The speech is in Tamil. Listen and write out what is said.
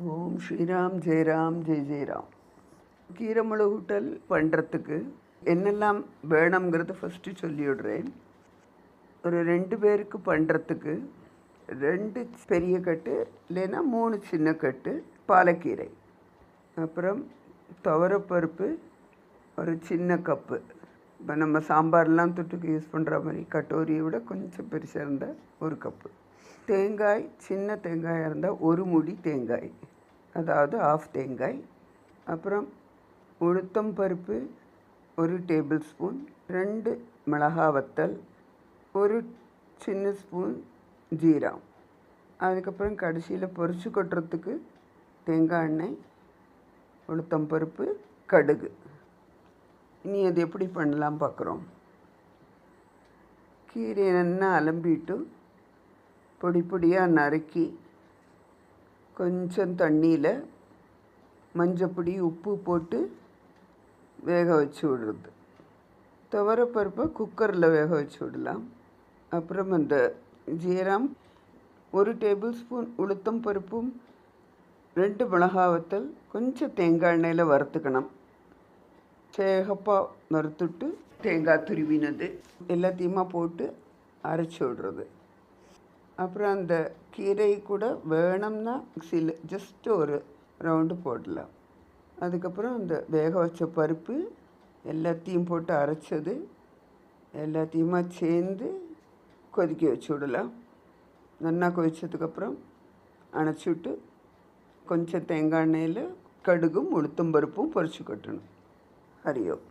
ஓம் ஸ்ரீராம் ஜெயராம் ஜெய் ஜெயராம். கீரை முளகூட்டல் பண்ணுறதுக்கு என்னெல்லாம் வேணுங்கிறது ஃபஸ்ட்டு சொல்லிவிடுறேன். ஒரு 2 பேருக்கு பண்ணுறதுக்கு 2 பெரிய கட்டு இல்லைன்னா 3 சின்ன கட்டு பாலக்கீரை, அப்புறம் துவரப்பருப்பு ஒரு சின்ன கப்பு. இப்போ நம்ம சாம்பார்லாம் தொட்டுக்கு யூஸ் பண்ணுற மாதிரி கட்டோரியை விட கொஞ்சம் பெருசாக இருந்தால் 1 கப்பு. தேங்காய், சின்ன தேங்காயாக இருந்தால் 1 முடி தேங்காய், அதாவது ஆஃப் தேங்காய். அப்புறம் உளுத்தம் பருப்பு 1 டேபிள் ஸ்பூன், 2 மிளகா வத்தல், 1 சின்ன ஸ்பூன் ஜீரகம். அதுக்கப்புறம் கடைசியில் பொரிச்சு கொட்டுறதுக்கு தேங்காய் எண்ணெய், உளுத்தம் பருப்பு, கடுகு. இனி அது எப்படி பண்ணலாம் பார்க்குறோம். கீரையை நல்லா அலம்பிட்டு பொடி பொடியாக நறுக்கி கொஞ்சம் தண்ணியில் மஞ்சப்பொடி உப்பு போட்டு வேக வச்சு விடுறது. துவரப்பருப்பை குக்கரில் வேக வச்சு விடலாம். அப்புறம் அந்த ஜீரகம், 1 டேபிள் ஸ்பூன் உளுத்தம் பருப்பும், 2 மிளகா வத்தல், கொஞ்சம் தேங்காய் எண்ணெயில் வறுத்துக்கணும். சேகப்பாக வறுத்துட்டு தேங்காய் துருவினது எல்லாத்தையுமா போட்டு அரைச்சி விடுறது. அப்புறம் அந்த கீரை கூட வேணும்னா மிக்சியில் ஜஸ்ட் ஒரு ரவுண்டு போடலாம். அதுக்கப்புறம் அந்த வேக வச்ச பருப்பு எல்லாத்தையும் போட்டு அரைச்சது எல்லாத்தையுமா சேர்ந்து கொதிக்க வச்சு விடலாம். நல்லா கொதிச்சதுக்கப்புறம் அணைச்சி விட்டு கொஞ்சம் தேங்காய் எண்ணெயில் கடுகும் உளுத்தம் பருப்பும் பொரிச்சு கொட்டணும். ஹரி ஓம்.